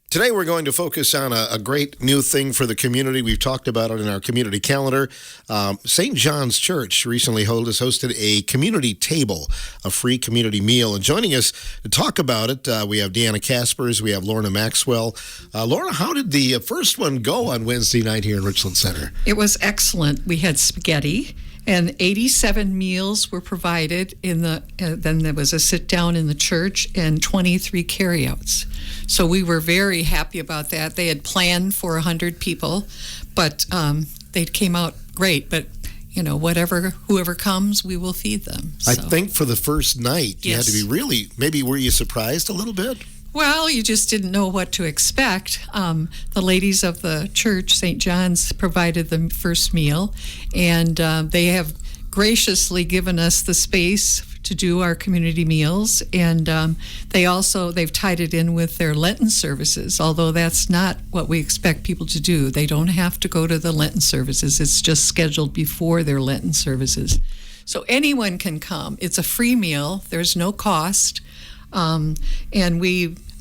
Today we're going to focus on a great new thing for the community. We've talked about it in our community calendar. St. John's Church recently hosted a community table, a free community meal. And joining us to talk about it, we have Deanna Caspers, we have Lorna Maxwell. Lorna, how did the first one go on Wednesday night here in Richland Center? It was excellent. We had spaghetti. And 87 meals were provided then there was a sit down in the church and 23 carryouts. So we were very happy about that. They had planned for 100 people, but they came out great. But whoever comes, we will feed them. So. I think for the first night, you had to be maybe were you surprised a little bit? Well, you just didn't know what to expect. The ladies of the church, St. John's, provided the first meal, and they have graciously given us the space to do our community meals, and they've tied it in with their Lenten services, although that's not what we expect people to do. They don't have to go to the Lenten services. It's just scheduled before their Lenten services. So anyone can come. It's a free meal. There's no cost.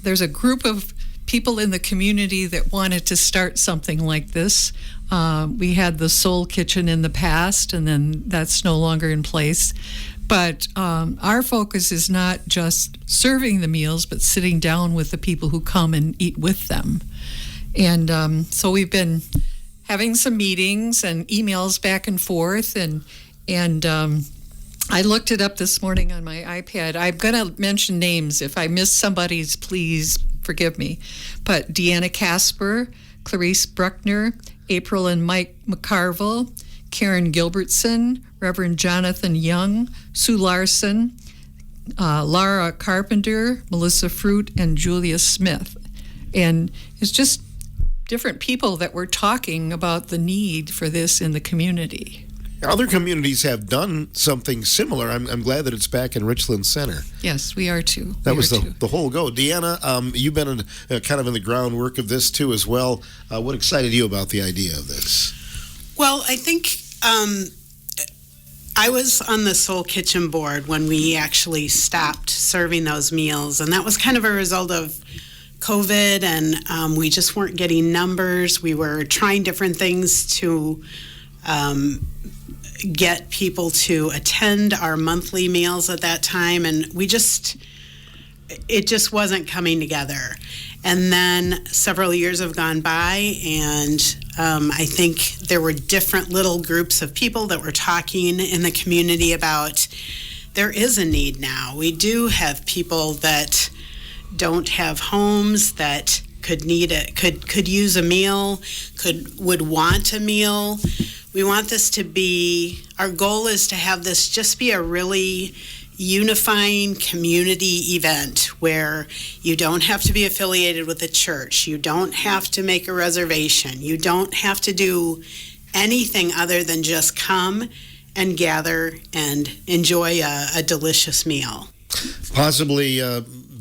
There's a group of people in the community that wanted to start something like this. We had the Soul Kitchen in the past, and then that's no longer in place. But our focus is not just serving the meals, but sitting down with the people who come and eat with them. And so we've been having some meetings and emails back and forth, and I looked it up this morning on my iPad. I'm going to mention names. If I miss somebody's, please forgive me. But Deanna Casper, Clarice Bruckner, April and Mike McCarville, Karen Gilbertson, Reverend Jonathan Young, Sue Larson, Laura Carpenter, Melissa Fruit, and Julia Smith. And it's just different people that were talking about the need for this in the community. Other communities have done something similar. I'm glad that it's back in Richland Center. Yes, we are too. That was the whole go. Deanna, you've been kind of in the groundwork of this too as well. What excited you about the idea of this? Well, I think I was on the Soul Kitchen board when we actually stopped serving those meals, and that was kind of a result of COVID, and we just weren't getting numbers. We were trying different things to get people to attend our monthly meals at that time, and it just wasn't coming together. And then several years have gone by, and I think there were different little groups of people that were talking in the community about there is a need now. We do have people that don't have homes that could use a meal, would want a meal. We want this to be, our goal is to have this just be a really unifying community event where you don't have to be affiliated with a church. You don't have to make a reservation. You don't have to do anything other than just come and gather and enjoy a delicious meal. Possibly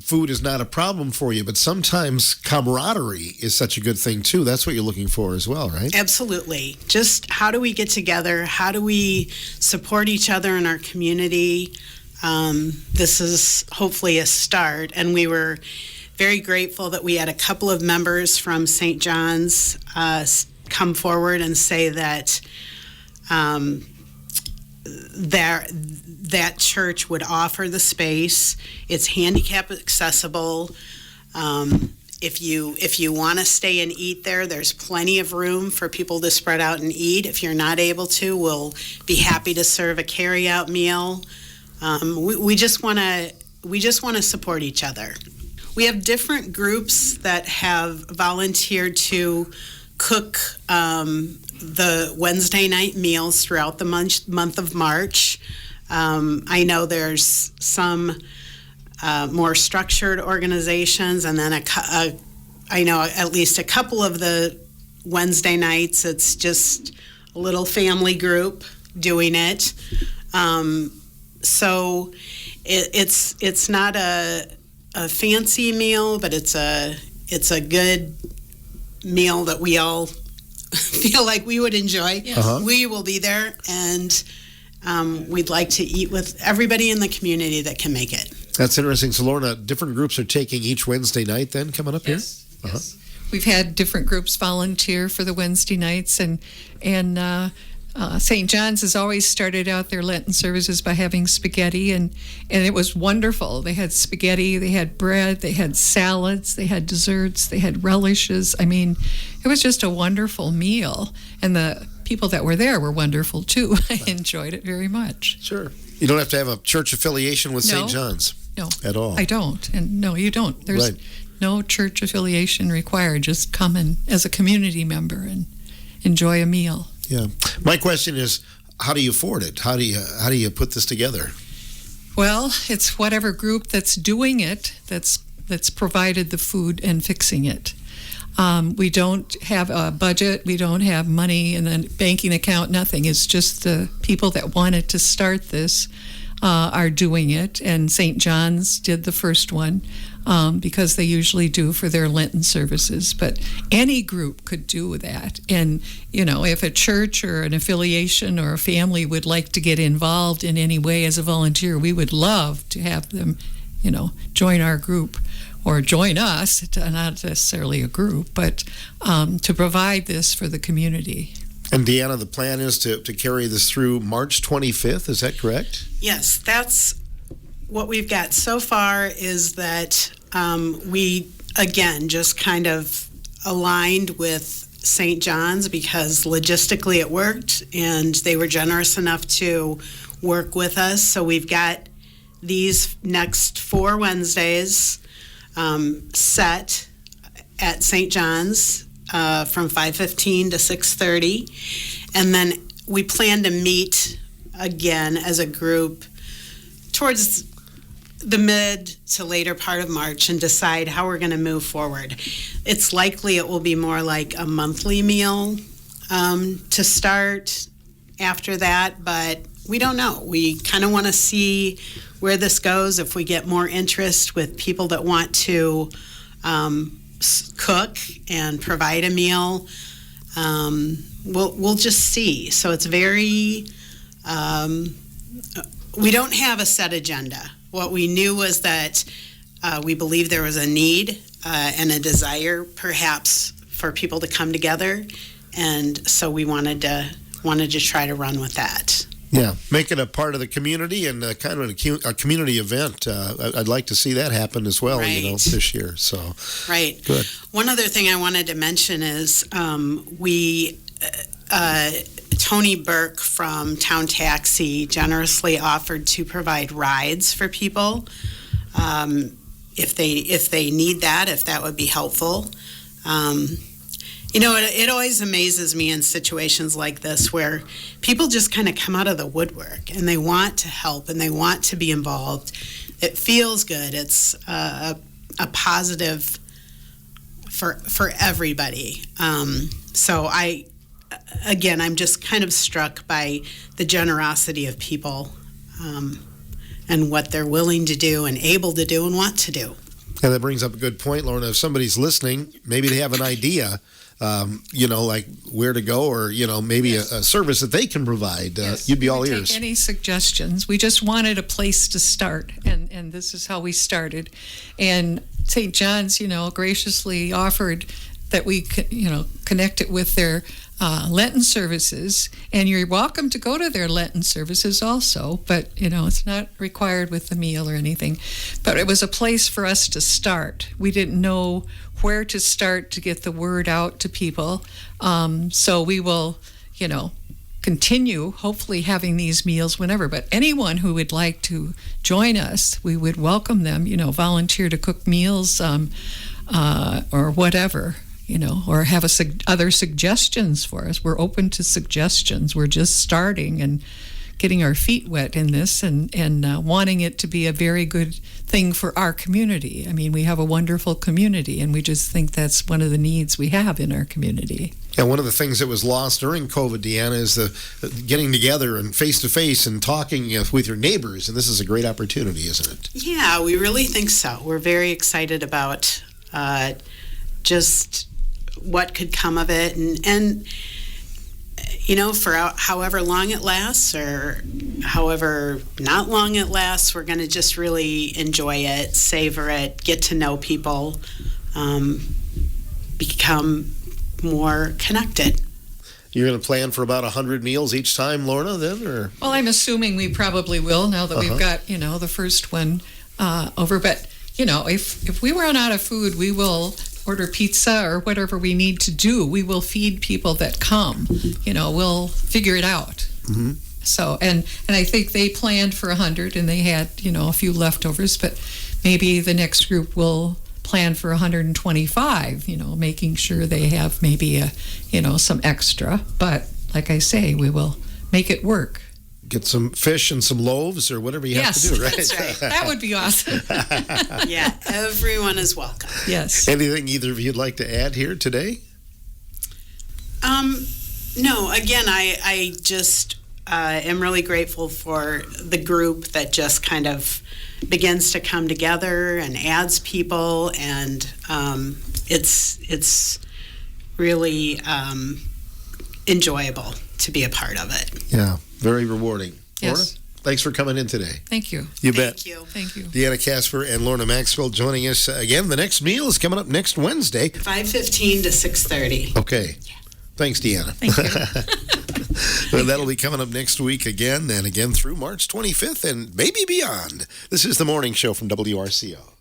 food is not a problem for you, but sometimes camaraderie is such a good thing too. That's what you're looking for as well, right? Absolutely. Just how do we get together? How do we support each other in our community? This is hopefully a start, and we were very grateful that we had a couple of members from St. John's come forward and say that that church would offer the space. It's handicap accessible. If you want to stay and eat there, there's plenty of room for people to spread out and eat. If you're not able to, we'll be happy to serve a carry-out meal. We just want to support each other. We have different groups that have volunteered to cook the Wednesday night meals throughout the month of March. I know there's some more structured organizations, and then I know at least a couple of the Wednesday nights it's just a little family group doing it. So it's not a fancy meal, but it's a good meal that we all feel like we would enjoy, we will be there, and we'd like to eat with everybody in the community that can make it. That's interesting. So, Lorna, different groups are taking each Wednesday night then coming up here? Yes. We've had different groups volunteer for the Wednesday nights, and St. John's has always started out their Lenten services by having spaghetti, and it was wonderful. They had spaghetti, they had bread, they had salads, they had desserts, they had relishes. I mean, it was just a wonderful meal, and the people that were there were wonderful too. I enjoyed it very much. Sure. You don't have to have a church affiliation with No. St. John's. No, at all. I don't, and no, you don't. There's no church affiliation required. Just come in as a community member and enjoy a meal. Yeah. My question is, how do you afford it? How do you put this together? Well, it's whatever group that's doing it that's provided the food and fixing it. We don't have a budget. We don't have money in a banking account. Nothing. It's just the people that wanted to start this are doing it. And St. John's did the first one because they usually do for their Lenten services. But any group could do that. And, if a church or an affiliation or a family would like to get involved in any way as a volunteer, we would love to have them, join our group or join us, not necessarily a group, but to provide this for the community. And Deanna, the plan is to carry this through March 25th, is that correct? Yes, that's what we've got so far, is that we, again, just kind of aligned with St. John's because logistically it worked, and they were generous enough to work with us. So we've got these next 4 Wednesdays set at St. John's from 5:15 to 6:30, and then we plan to meet again as a group towards the mid to later part of March and decide how we're going to move forward. It's likely it will be more like a monthly meal to start after that, but we don't know. We kind of want to see where this goes. If we get more interest with people that want to cook and provide a meal, we'll just see. So it's very, we don't have a set agenda. What we knew was that we believed there was a need and a desire, perhaps, for people to come together, and so we wanted to try to run with that. Yeah, make it a part of the community and kind of a community event. I'd like to see that happen as well, this year. So, right. Good. One other thing I wanted to mention is Tony Burke from Town Taxi generously offered to provide rides for people if they need that, if that would be helpful. It always amazes me in situations like this where people just kind of come out of the woodwork and they want to help and they want to be involved. It feels good. It's a positive for everybody. So I'm just kind of struck by the generosity of people and what they're willing to do and able to do and want to do. And that brings up a good point, Lorna. If somebody's listening, maybe they have an idea, like where to go, or maybe a service that they can provide. You'd be all ears. Take any suggestions? We just wanted a place to start, and this is how we started. And St. John's, graciously offered that we, connect it with their Lenten services, and you're welcome to go to their Lenten services also, but it's not required with the meal or anything. But it was a place for us to start. We didn't know where to start to get the word out to people, so we will continue hopefully having these meals whenever. But anyone who would like to join us, we would welcome them, volunteer to cook meals or whatever, or have other suggestions for us. We're open to suggestions. We're just starting and getting our feet wet in this and wanting it to be a very good thing for our community. I mean, we have a wonderful community, and we just think that's one of the needs we have in our community. And one of the things that was lost during COVID, Deanna, is the getting together and face-to-face and talking with your neighbors, and this is a great opportunity, isn't it? Yeah, we really think so. We're very excited about just what could come of it, and for however long it lasts or however not long it lasts, we're going to just really enjoy it, savor it, get to know people, become more connected. You're going to plan for about 100 meals each time, Lorna, then? Or? Well, I'm assuming we probably will now that we've got, the first one over. But, if we run out of food, we will order pizza or whatever we need to do. We will feed people that come. We'll figure it out. Mm-hmm. So, and I think they planned for 100 and they had, a few leftovers, but maybe the next group will plan for 125, making sure they have maybe some extra. But like I say, we will make it work. Get some fish and some loaves or whatever you have to do, right? That's right. That would be awesome. Yeah, everyone is welcome. Yes. Anything either of you'd like to add here today? No, again, I just am really grateful for the group that just kind of begins to come together and adds people, and it's really enjoyable to be a part of it. Yeah, very rewarding. Yes. Lorna, thanks for coming in today. Thank you. You bet. Thank you. Deanna Casper and Lorna Maxwell joining us again. The next meal is coming up next Wednesday. 5:15 to 6:30. Okay. Thanks, Deanna. Thank you. Well, that'll be coming up next week again, and again through March 25th and maybe beyond. This is The Morning Show from WRCO.